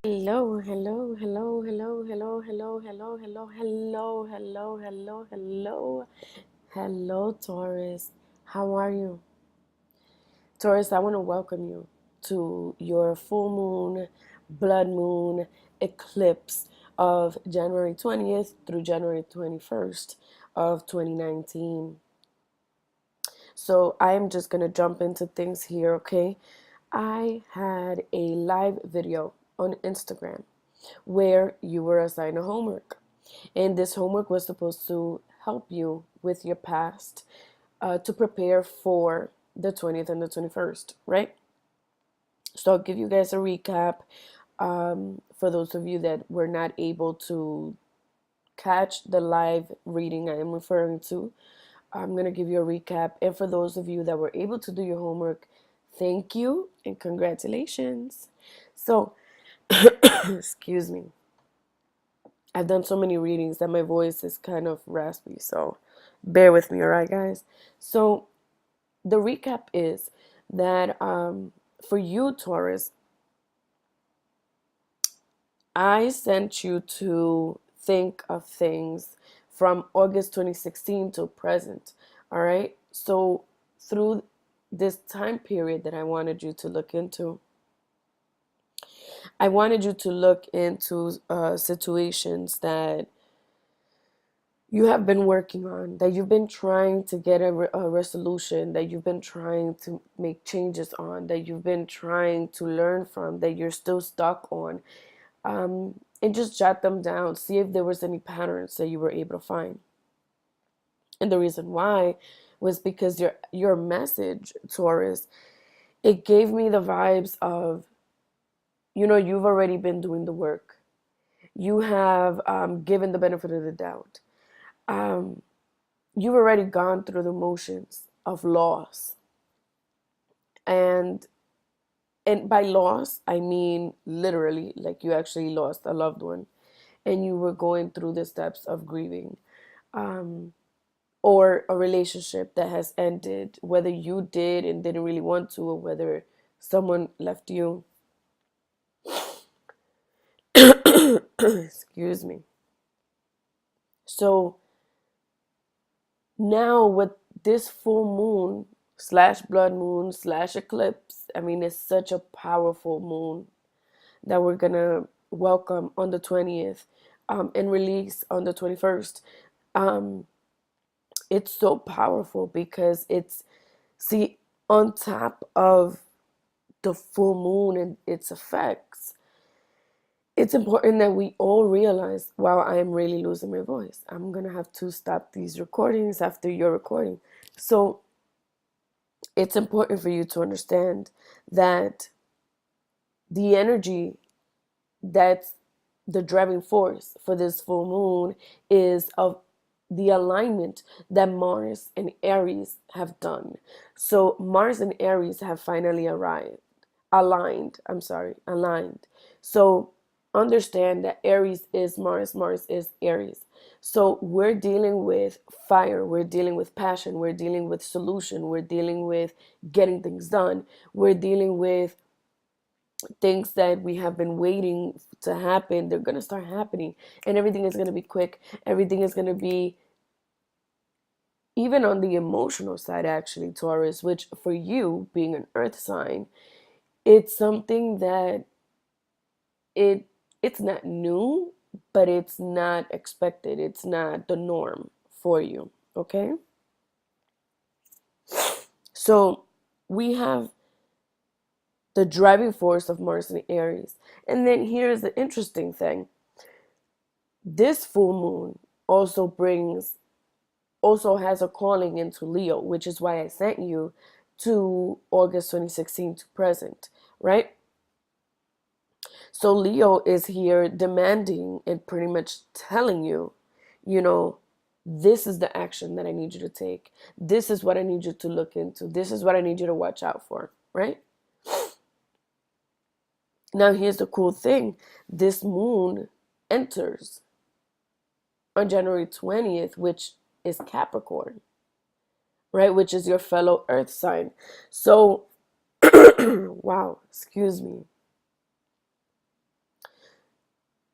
Hello, hello, hello, hello, hello, hello, hello, hello, hello, hello, hello, hello, hello, Taurus. How are you? Taurus, I want to welcome you to your full moon, blood moon eclipse of January 20th through January 21st of 2019. So I am just going to jump into things here, okay? I had a live video on Instagram where you were assigned a homework. And this homework was supposed to help you with your past to prepare for the 20th and the 21st, right? So I'll give you guys a recap for those of you that were not able to catch the live reading I am referring to. I'm going to give you a recap. And for those of you that were able to do your homework, thank you and congratulations. So, excuse me. I've done so many readings that my voice is kind of raspy, so bear with me, all right, guys? So, the recap is that for you, Taurus, I sent you to think of things from August 2016 to present, all right? So, through this time period that I wanted you to look into, I wanted you to look into situations that you have been working on, that you've been trying to get a resolution, that you've been trying to make changes on, that you've been trying to learn from, that you're still stuck on, and just jot them down. See if there was any patterns that you were able to find. And the reason why was because your message, Taurus, it gave me the vibes of, you've already been doing the work. You have given the benefit of the doubt. Um, you've already gone through the motions of loss, and by loss I mean literally, like you actually lost a loved one and you were going through the steps of grieving, um, or a relationship that has ended, whether you did and didn't really want to, or whether someone left you. Excuse me. So now with this full moon slash blood moon slash eclipse, I mean, it's such a powerful moon that we're gonna welcome on the 20th, and release on the 21st. Um, it's so powerful because it's, see, on top of the full moon and its effects, it's important that we all realize, wow, I am really losing my voice. I'm gonna have to stop these recordings after your recording. So it's important for you to understand that the energy that's the driving force for this full moon is of the alignment that Mars and Aries have done. So Mars and Aries have finally aligned. So understand that Aries is Mars, Mars is Aries. So we're dealing with fire, we're dealing with passion, we're dealing with solution, we're dealing with getting things done, we're dealing with things that we have been waiting to happen. They're going to start happening, and everything is going to be quick. Everything is going to be, even on the emotional side, actually, Taurus, which for you being an earth sign, it's something that it it's not new, but it's not expected. It's not the norm for you, okay? So we have the driving force of Mars and Aries. And then here's the interesting thing. This full moon also has a calling into Leo, which is why I sent you to August 2016 to present, right? So Leo is here demanding and pretty much telling you, you know, this is the action that I need you to take. This is what I need you to look into. This is what I need you to watch out for, right? Now, here's the cool thing. This moon enters on January 20th, which is Capricorn, right? Which is your fellow earth sign. So, wow, excuse me.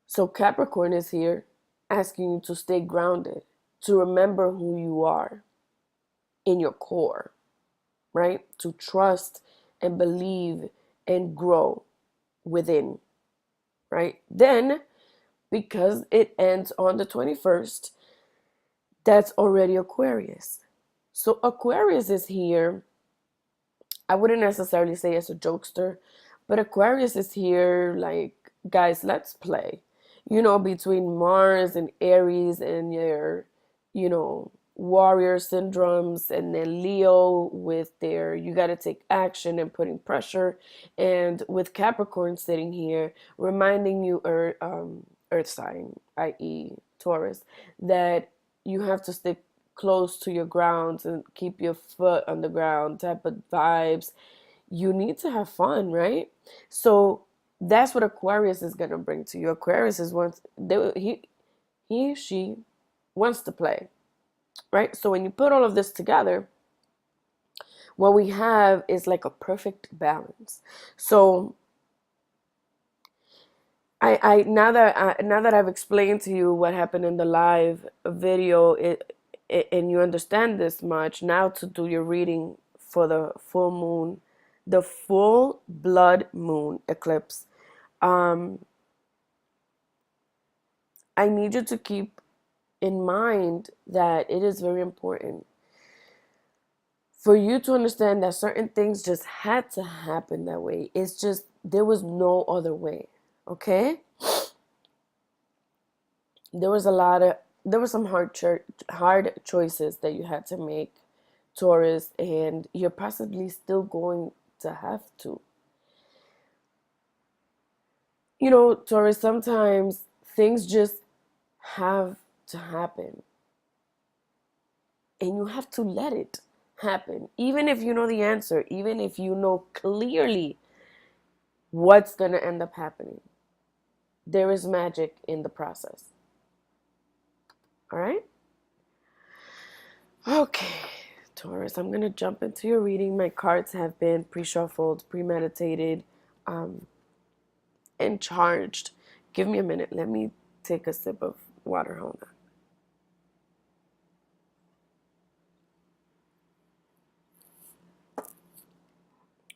So Capricorn is here asking you to stay grounded, to remember who you are in your core, right? To trust and believe and grow within, right? Then, because it ends on the 21st, that's already Aquarius. So Aquarius is here. I wouldn't necessarily say as a jokester, but Aquarius is here like, guys, let's play. Between Mars and Aries and your, warrior syndromes, and then Leo with their you got to take action and putting pressure, and with Capricorn sitting here reminding you, Earth sign, i.e. Taurus, that you have to stick close to your grounds and keep your foot on the ground type of vibes. You need to have fun, right? So that's what Aquarius is going to bring to you. Aquarius is she wants to play, right? So when you put all of this together, what we have is like a perfect balance. So I now that I've explained to you what happened in the live video, and you understand this much, now to do your reading for the full moon, the full blood moon eclipse. I need you to keep in mind that it is very important for you to understand that certain things just had to happen that way. It's just, there was no other way. Okay? There were some hard choices that you had to make, Taurus, and you're possibly still going to have to. Taurus, sometimes things just have to happen, and you have to let it happen, even if you know the answer, even if you know clearly what's going to end up happening. There is magic in the process. All right? Okay, Taurus, I'm going to jump into your reading. My cards have been pre-shuffled, premeditated, and charged. Give me a minute. Let me take a sip of water. Hold on.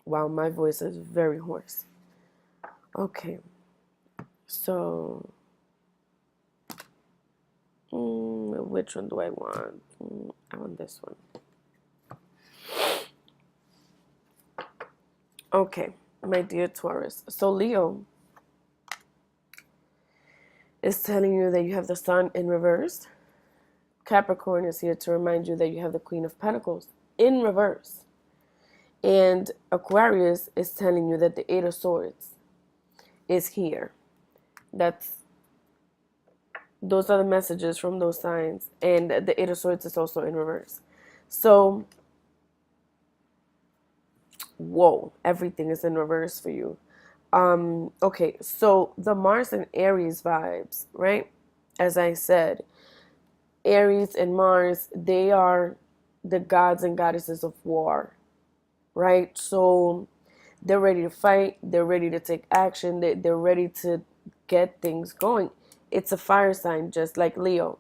Wow, my voice is very hoarse. Okay, so which one do I want? I want this one. Okay, my dear Taurus. So Leo is telling you that you have the sun in reverse. Capricorn is here to remind you that you have the Queen of Pentacles in reverse. And Aquarius is telling you that the Eight of Swords is here. Those are the messages from those signs. And the Eight of Swords is also in reverse. So, whoa, everything is in reverse for you. Okay, so the Mars and Aries vibes, right? As I said, Aries and Mars, they are the gods and goddesses of war, right? So they're ready to fight, they're ready to take action, they're ready to get things going. It's a fire sign, just like Leo.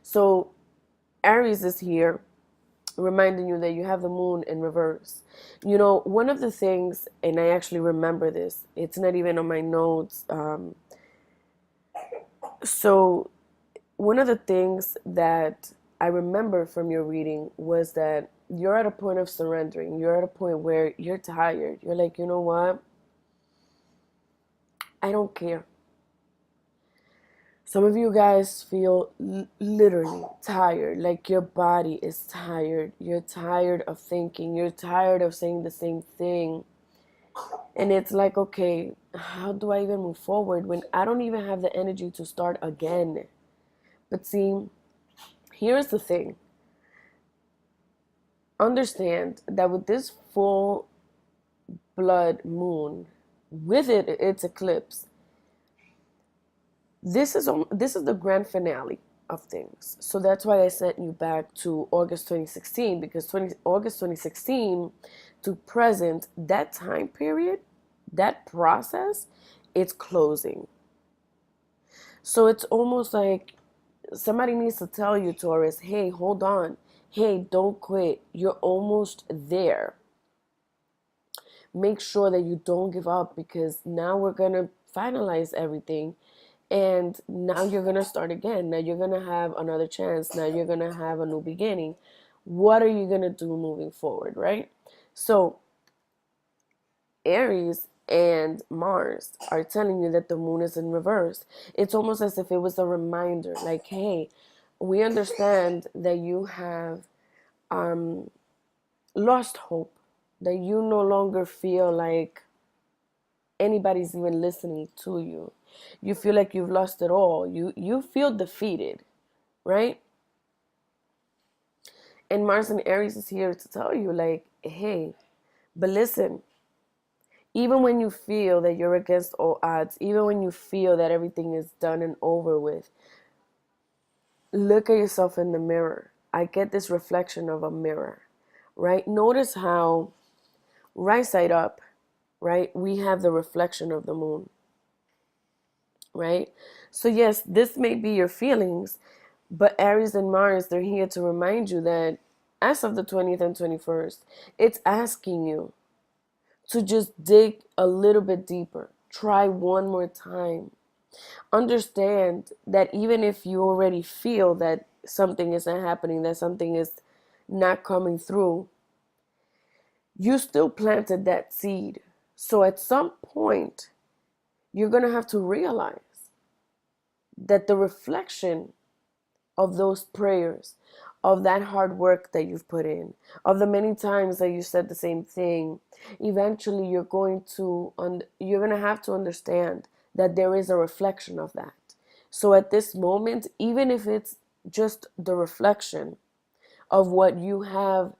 So Aries is here reminding you that you have the moon in reverse. One of the things, and I actually remember this, it's not even on my notes. So one of the things that I remember from your reading was that you're at a point of surrendering. You're at a point where you're tired. You're like, you know what? I don't care. Some of you guys feel literally tired, like your body is tired. You're tired of thinking. You're tired of saying the same thing. And it's like, okay, how do I even move forward when I don't even have the energy to start again? But see, here's the thing. Understand that with this full blood moon, with its eclipse, this is the grand finale of things. So that's why I sent you back to August 2016, because August 2016 to present, that time period, that process, it's closing. So it's almost like somebody needs to tell you, Taurus, hey, hold on. Hey, don't quit. You're almost there. Make sure that you don't give up, because now we're going to finalize everything. And now you're going to start again. Now you're going to have another chance. Now you're going to have a new beginning. What are you going to do moving forward, right? So Aries and Mars are telling you that the moon is in reverse. It's almost as if it was a reminder, like, hey, we understand that you have lost hope, that you no longer feel like anybody's even listening to you. You feel like you've lost it all. You feel defeated, right? And Mars and Aries is here to tell you, like, hey, but listen, even when you feel that you're against all odds, even when you feel that everything is done and over with, look at yourself in the mirror. I get this reflection of a mirror, right? Notice how right side up, right, we have the reflection of the moon, right? So yes, this may be your feelings, but Aries and Mars, they're here to remind you that as of the 20th and 21st, it's asking you to just dig a little bit deeper. Try one more time. Understand that even if you already feel that something isn't happening, that something is not coming through, you still planted that seed. So at some point, you're going to have to realize that the reflection of those prayers, of that hard work that you've put in, of the many times that you said the same thing, eventually you're going to have to understand that there is a reflection of that. So at this moment, even if it's just the reflection of what you have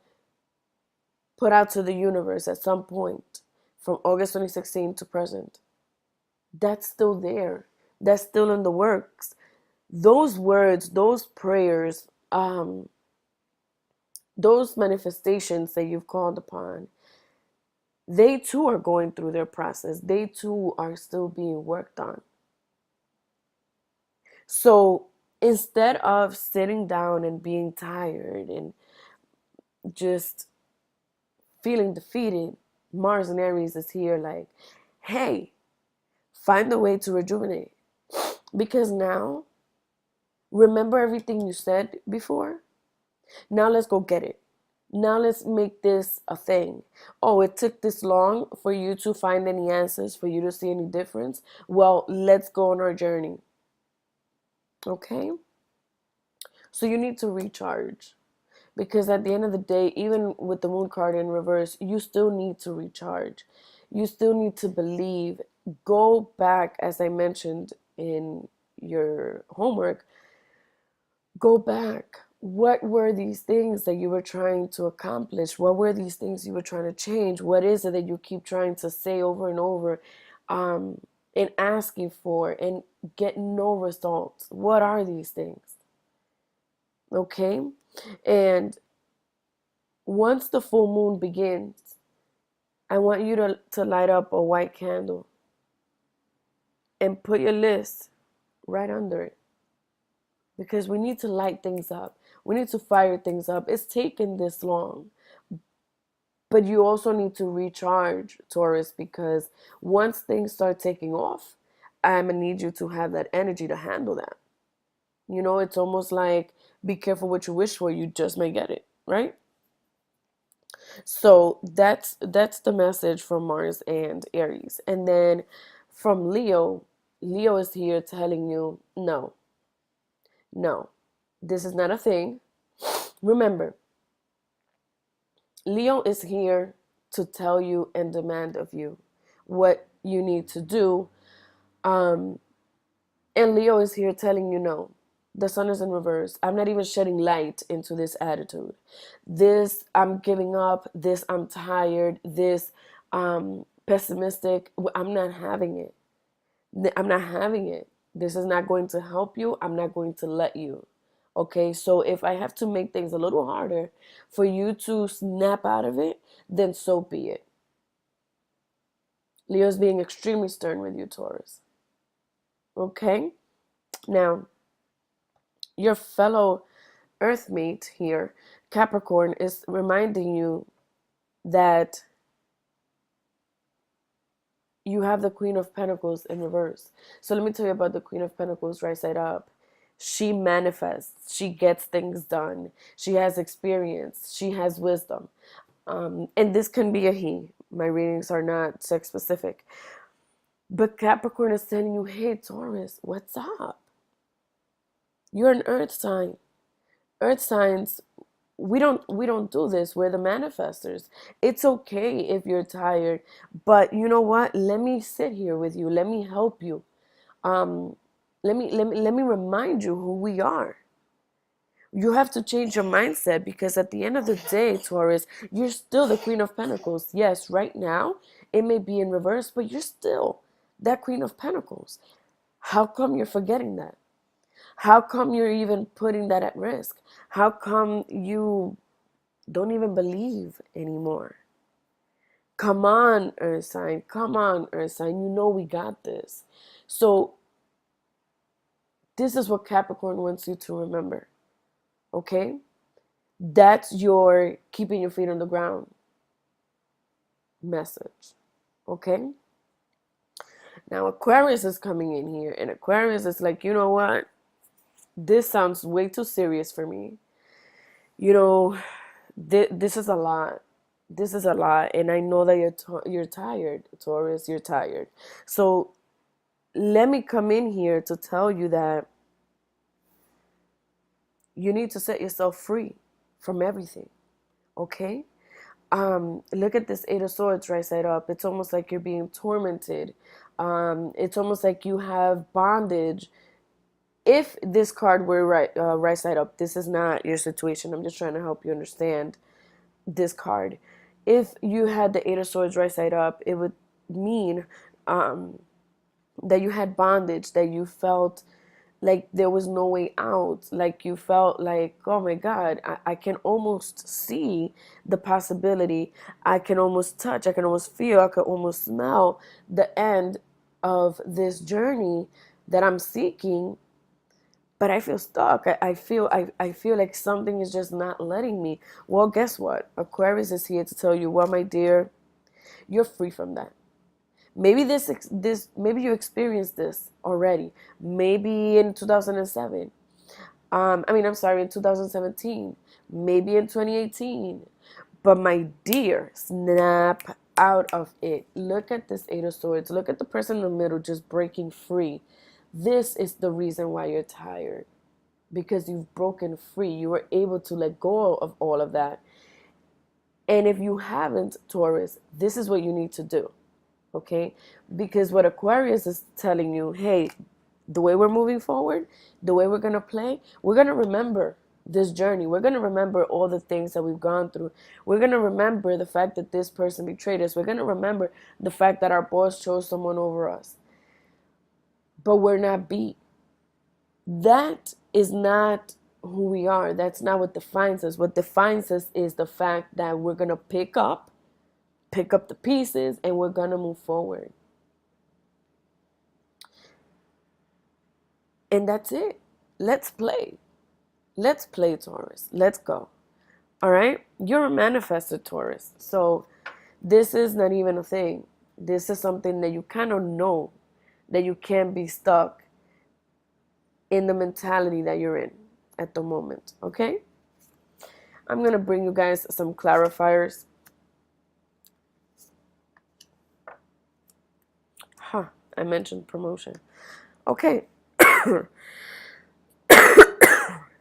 put out to the universe at some point from August 2016 to present, that's still there. That's still in the works. Those words, those prayers, those manifestations that you've called upon, they too are going through their process. They too are still being worked on. So instead of sitting down and being tired and just feeling defeated, Mars and Aries is here like, hey, find a way to rejuvenate. Because now, remember everything you said before? Now let's go get it. Now let's make this a thing. Oh, it took this long for you to find any answers, for you to see any difference. Well, let's go on our journey. Okay? So you need to recharge. Because at the end of the day, even with the moon card in reverse, you still need to recharge. You still need to believe. Go back, as I mentioned in your homework, go back. What were these things that you were trying to accomplish? What were these things you were trying to change? What is it that you keep trying to say over and over, and asking for and get no results? What are these things? Okay? And once the full moon begins, I want you to light up a white candle and put your list right under it. Because we need to light things up. We need to fire things up. It's taken this long. But you also need to recharge, Taurus, because once things start taking off, I'm going to need you to have that energy to handle that. You know, it's almost like be careful what you wish for, you just may get it, right? So that's the message from Mars and Aries. And then from Leo, Leo is here telling you, no, no, this is not a thing. Remember, Leo is here to tell you and demand of you what you need to do. And Leo is here telling you no. The sun is in reverse. I'm not even shedding light into this attitude. This, I'm giving up. This, I'm tired. This, pessimistic. I'm not having it. I'm not having it. This is not going to help you. I'm not going to let you. Okay, so if I have to make things a little harder for you to snap out of it, then so be it. Leo's being extremely stern with you, Taurus. Okay? Now, your fellow earthmate here, Capricorn, is reminding you that you have the Queen of Pentacles in reverse. So let me tell you about the Queen of Pentacles right side up. She manifests, she gets things done, she has experience, she has wisdom. And this can be a he. My readings are not sex specific. But Capricorn is telling you, hey, Taurus, what's up? You're an earth sign. Earth signs, we don't do this. We're the manifestors. It's okay if you're tired, but you know what? Let me sit here with you. Let me help you. Um, let me remind you who we are. You have to change your mindset because at the end of the day, Taurus, you're still the Queen of Pentacles. Yes, right now it may be in reverse, but you're still that Queen of Pentacles. How come you're forgetting that? How come you're even putting that at risk? How come you don't even believe anymore? Come on, Earth sign. Come on, Earth sign. You know we got this. So this is what Capricorn wants you to remember. Okay? That's your keeping your feet on the ground message. Okay? Now Aquarius is coming in here, and Aquarius is like, you know what? This sounds way too serious for me. You know, this is a lot. This is a lot, and I know that you're tired, Taurus. You're tired. So let me come in here to tell you that you need to set yourself free from everything. Okay? Look at this Eight of Swords right side up. It's almost like you're being tormented. It's almost like you have bondage. If this card were right side up, this is not your situation. I'm just trying to help you understand this card. If you had the Eight of Swords right side up, it would mean that you had bondage, that you felt like there was no way out, like you felt like, oh my God, I can almost see the possibility. I can almost touch, I can almost feel, I can almost smell the end of this journey that I'm seeking, but I feel stuck. I feel like something is just not letting me. Well, guess what? Aquarius is here to tell you, well, my dear, you're free from that. Maybe maybe you experienced this already. Maybe in 2007. I'm sorry, in 2017. Maybe in 2018. But my dear, snap out of it. Look at this Eight of Swords. Look at the person in the middle just breaking free. This is the reason why you're tired. Because you've broken free. You were able to let go of all of that. And if you haven't, Taurus, this is what you need to do. Okay? Because what Aquarius is telling you, hey, the way we're moving forward, the way we're going to play, we're going to remember this journey. We're going to remember all the things that we've gone through. We're going to remember the fact that this person betrayed us. We're going to remember the fact that our boss chose someone over us. But we're not beat. That is not who we are. That's not what defines us. What defines us is the fact that we're going to pick up the pieces, and we're going to move forward. And that's it. Let's play. Let's play, Taurus. Let's go. All right? You're a manifested Taurus. So this is not even a thing. This is something that you kind of know, that you can't be stuck in the mentality that you're in at the moment. Okay? I'm going to bring you guys some clarifiers. I mentioned promotion. Okay.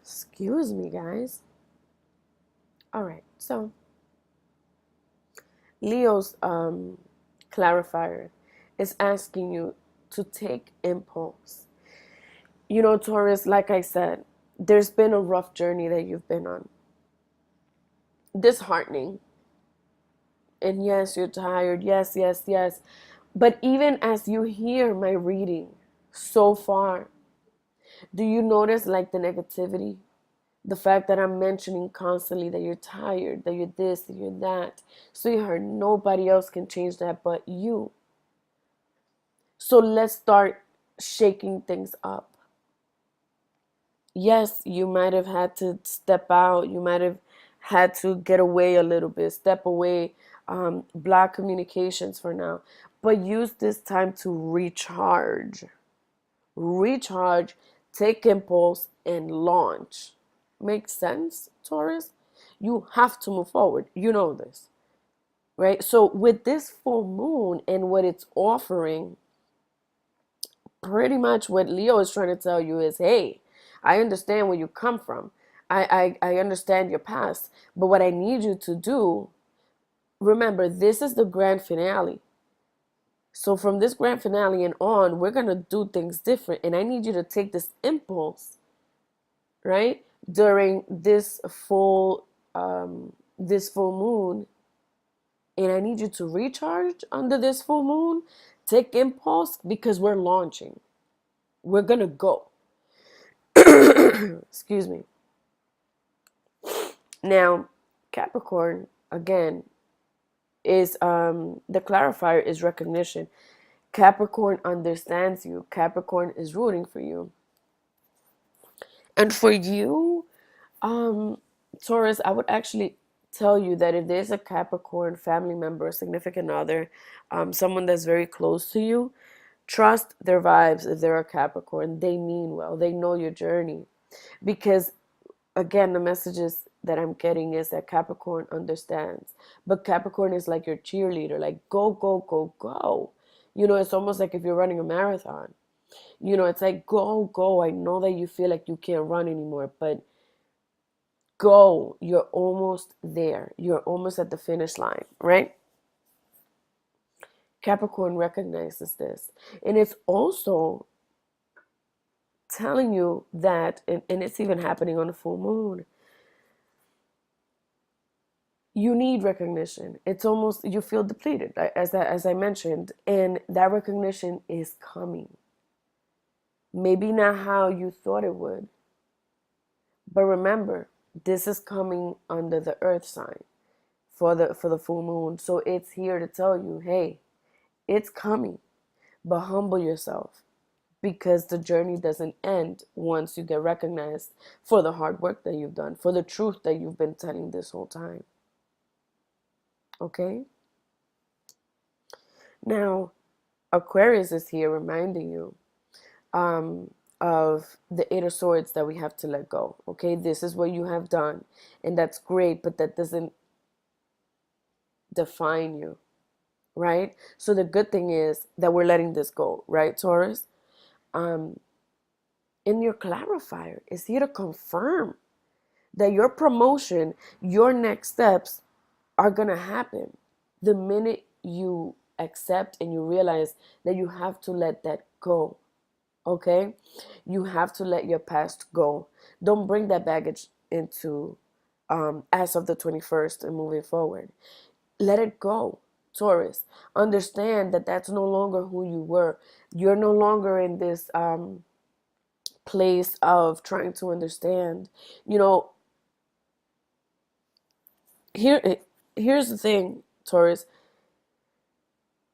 Excuse me, guys. All right. So Leo's clarifier is asking you to take impulse. You know, Taurus, like I said, there's been a rough journey that you've been on. Disheartening. And yes, you're tired. Yes, yes, yes. But even as you hear my reading so far, do you notice like the negativity? The fact that I'm mentioning constantly that you're tired, that you're this, that you're that. Sweetheart, nobody else can change that but you. So let's start shaking things up. Yes, you might have had to step out. You might have had to get away a little bit, step away, block communications for now. But use this time to recharge. Recharge, take impulse, and launch. Makes sense, Taurus? You have to move forward. You know this, right? So, with this full moon and what it's offering, pretty much what Leo is trying to tell you is, hey, I understand where you come from. I understand your past. But what I need you to do, remember, this is the grand finale. So from this grand finale and on, we're going to do things different. And I need you to take this impulse, right? During this full moon. And I need you to recharge under this full moon. Take impulse because we're launching. We're going to go. Excuse me. Now, Capricorn, again, is the clarifier is recognition. Capricorn understands you. Capricorn is rooting for you. And for you, Taurus, I would actually tell you that if there's a Capricorn family member, a significant other, someone that's very close to you, trust their vibes. If they're a Capricorn, they mean well. They know your journey. Because again, the messages that I'm getting is that Capricorn understands. But Capricorn is like your cheerleader, like go, go, go, go. It's almost like if you're running a marathon. It's like go, go. I know that you feel like you can't run anymore, but go. You're almost there. You're almost at the finish line, right? Capricorn recognizes this. And it's also telling you that, and it's even happening on the full moon, you need recognition. It's almost you feel depleted, as I mentioned, and that recognition is coming. Maybe not how you thought it would, but remember, this is coming under the Earth sign for the full moon. So it's here to tell you, hey, it's coming, but humble yourself because the journey doesn't end once you get recognized for the hard work that you've done, for the truth that you've been telling this whole time. Okay? Now, Aquarius is here reminding you of the Eight of Swords that we have to let go. Okay, this is what you have done, and that's great, but that doesn't define you, right? So the good thing is that we're letting this go, right, Taurus? Um, and your clarifier is here to confirm that your promotion, your next steps are gonna happen the minute you accept and you realize that you have to let that go. Okay? You have to let your past go. Don't bring that baggage into as of the 21st and moving forward. Let it go, Taurus. Understand that that's no longer who you were. You're no longer in this place of trying to understand. You know, here here's the thing, Taurus.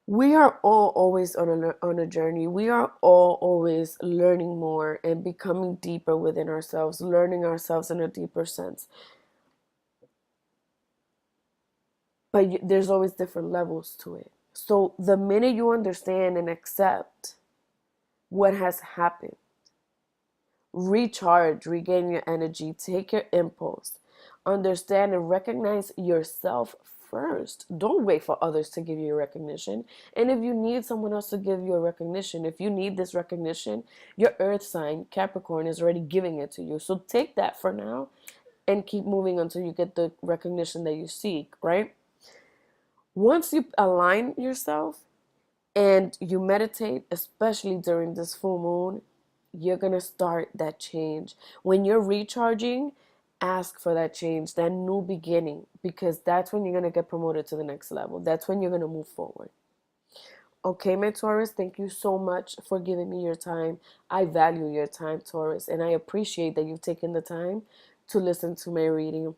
We are all always on a journey. We are all always learning more and becoming deeper within ourselves, learning ourselves in a deeper sense. But there's always different levels to it. So the minute you understand and accept what has happened, recharge, regain your energy, take your impulse, understand and recognize yourself first. Don't wait for others to give you recognition. And if you need someone else to give you a recognition, if you need this recognition, your earth sign, Capricorn, is already giving it to you. So take that for now and keep moving until you get the recognition that you seek, right? Once you align yourself and you meditate, especially during this full moon, you're going to start that change. When you're recharging, ask for that change, that new beginning, because that's when you're going to get promoted to the next level. That's when you're going to move forward. Okay, my Taurus, thank you so much for giving me your time. I value your time, Taurus, and I appreciate that you've taken the time to listen to my reading.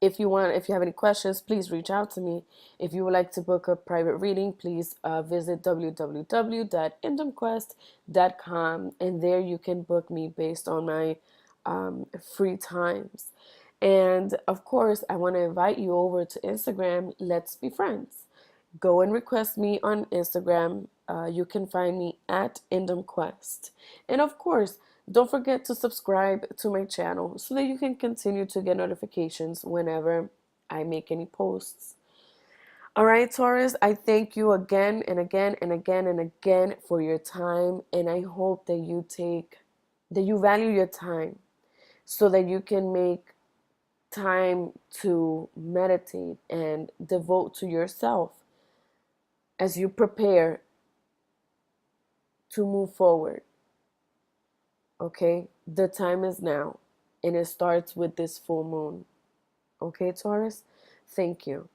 If you have any questions, please reach out to me. If you would like to book a private reading, please visit www.indomquest.com, and there you can book me based on my free times. And of course, I want to invite you over to Instagram. Let's be friends. Go and request me on Instagram. You can find me at IndomQuest. And of course, don't forget to subscribe to my channel so that you can continue to get notifications whenever I make any posts. All right, Taurus, I thank you again and again and again and again for your time. And I hope that you value your time so that you can make time to meditate and devote to yourself as you prepare to move forward. Okay, the time is now, and it starts with this full moon. Okay, Taurus, thank you.